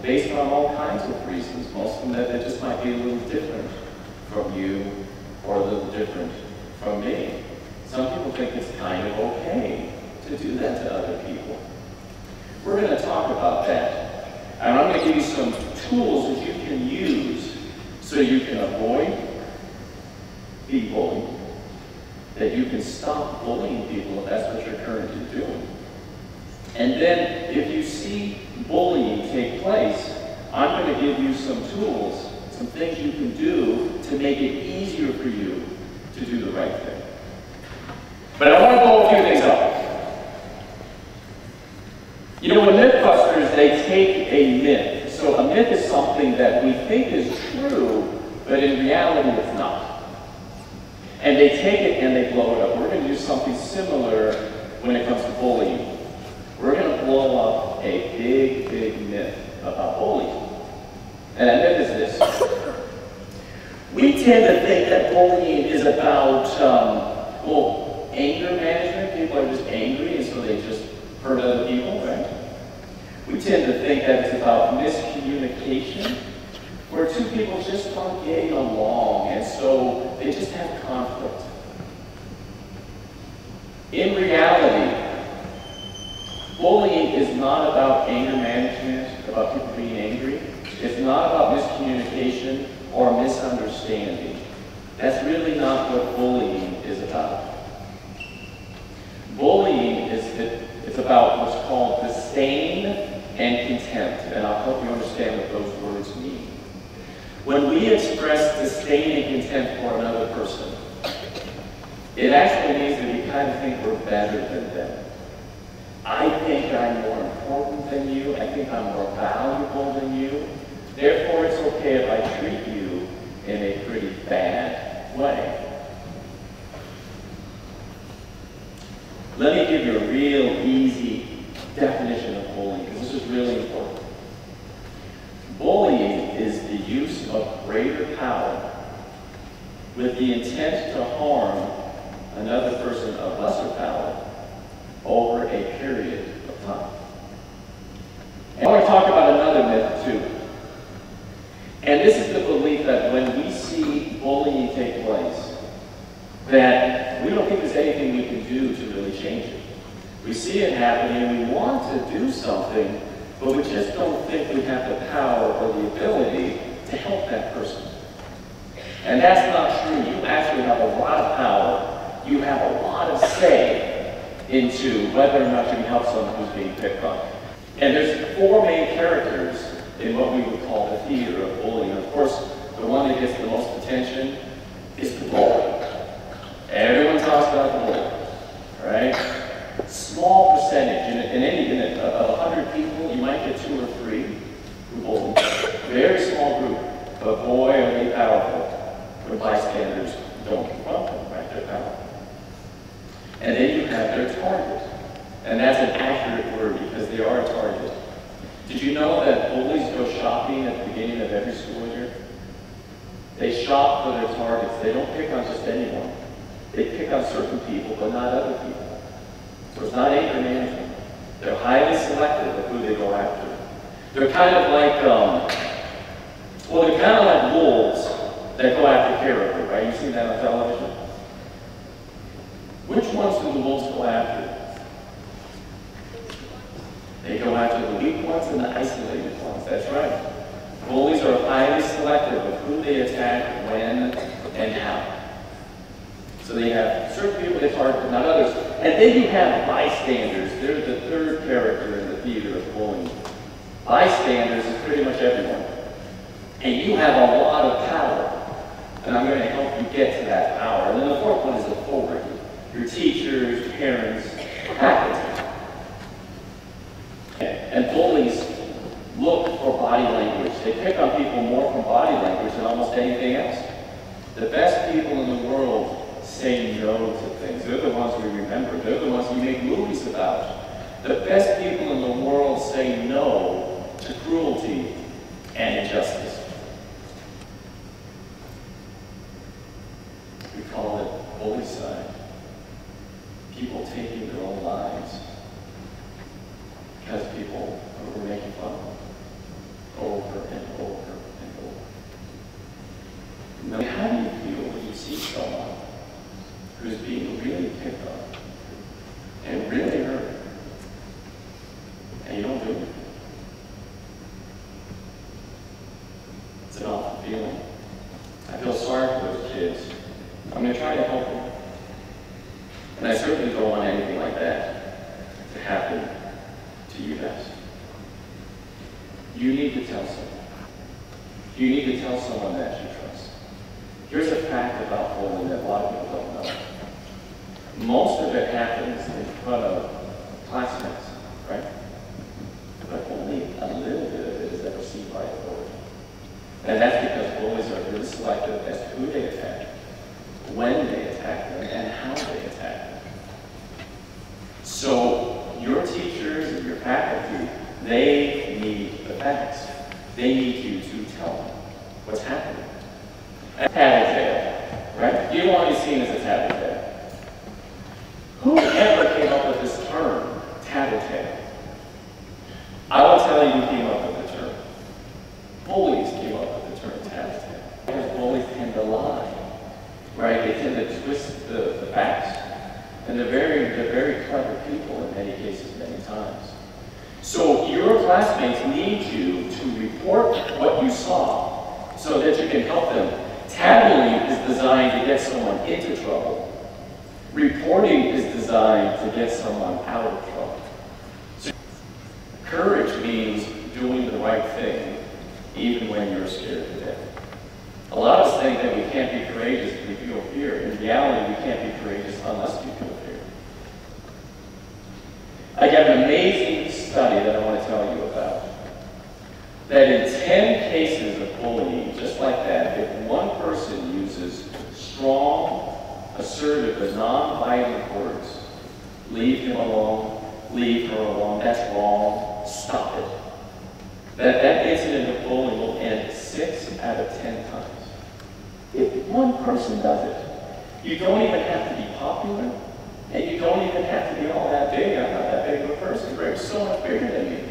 based on all kinds of reasons. Most of them that just might be a little different from you or a little different from me. Some people think it's kind of okay to do that to other people. We're going to talk about that. And I'm going to give you some tools that you can use so you can avoid being bullied, that you can stop bullying people if that's what you're currently doing. And then if you see bullying take place, I'm going to give you some tools, some things you can do to make it easier for you to do the right thing. But I want to blow a few things up. You know, in Mythbusters, they take a myth. So a myth is something that we think is true, but in reality it's not. And they take it and they blow it up. We're going to do something similar when it comes to bullying. We're going to blow up a big, big myth about bullying. And that myth is this. We tend to think that bullying is about, anger management. People are just angry and so they just hurt other people, right? We tend to think that it's about miscommunication, where two people just aren't getting along and so they just have conflict. In reality, bullying is not about anger management, about people being angry. It's not about miscommunication or misunderstanding. That's really not what bullying is about. Bullying it's about what's called disdain and contempt, and I'll help you understand what those words mean. When we express disdain and contempt for another person, it actually means that we kind of think we're better than them. I think I'm more important than you. I think I'm more valuable than you. Therefore, it's okay if I treat you in a pretty bad way. Let me give you a real easy definition of bullying, because this is really important. Bullying is the use of greater power with the intent to harm another person of lesser power over a period of time. And I want to talk about another myth too. And this is the belief that when we see bullying take place, that we don't think there's anything we can do to really change it. We see it happening and we want to do something, but we just don't think we have the power or the ability to help that person. And that's not true. You actually have a lot of power. You have a lot of say into whether or not you can help someone who's being picked on. And there's four main characters in what we would call the theater of bullying. And of course, the one that gets the most attention is the bully. Everyone talks about the bully, right? Small percentage, of 100 people, you might get 2 or 3 who bully. Very small group, but boy, are they powerful when bystanders don't confront them, right? They're powerful. And then you have their target. And that's an accurate word because they are a target. Did you know that bullies go shopping at the beginning of every school year? They shop for their targets. They don't pick on just anyone. They pick on certain people, but not other people. So it's not anger management. They're highly selective of who they go after. They're kind of like, they're kind of like wolves that go after caribou, right? You've seen that on television? Which ones do the wolves go after? They go after the weak ones and the isolated ones. That's right. Bullies are highly selective of who they attack, when, and how. So they have certain people they target, but not others. And then you have bystanders. They're the third character in the theater of bullying. Bystanders is pretty much everyone. And you have a lot of power. And I'm going to help you get to that power. And then the fourth one is authority. Your teachers, parents, faculty. And bullies look for body language. They pick on people more from body language than almost anything else. The best people in the world say no to things. They're the ones we remember. They're the ones we make movies about. The best people in the world say no to cruelty and injustice. We call it bullycide. People taking their own lives because people were making fun of them. you need to tell someone. You need to tell someone that you trust. Here's a fact about bullying that a lot of people don't know. Most of it happens in front of classmates, right? But only a little bit of it is ever seen by authority. And that's because bullies are really selective as to who they attack, when they attack them, and how they attack them. So your teachers and your faculty, they need the facts. They need you to tell them what's happening. A tattletale, right? You want to be seen as a tattletale. Whoever came up with this term, tattletale? I will tell you who came up with the term. Bullies came up with the term tattletale. Because bullies tend to lie, right? They tend to twist the facts. And they're very clever people in many cases, many times. So your classmates need you to report what you saw so that you can help them. Tattling is designed to get someone into trouble. Reporting is designed to get someone out of trouble. So courage means doing the right thing, even when you're scared to death. A lot of us think that we can't be courageous if we feel fear. In reality, we can't be courageous unless we feel fear. I got an amazing study that I want to tell you about. That in 10 cases of bullying, just like that, if one person uses strong, assertive, but non-violent words, leave him alone, leave her alone, that's wrong, stop it. That incident of bullying will end 6 out of 10 times. If one person does it, you don't even have to be popular, and you don't even have to be all that big. I'm not that big of a person. Greg's so much bigger than me.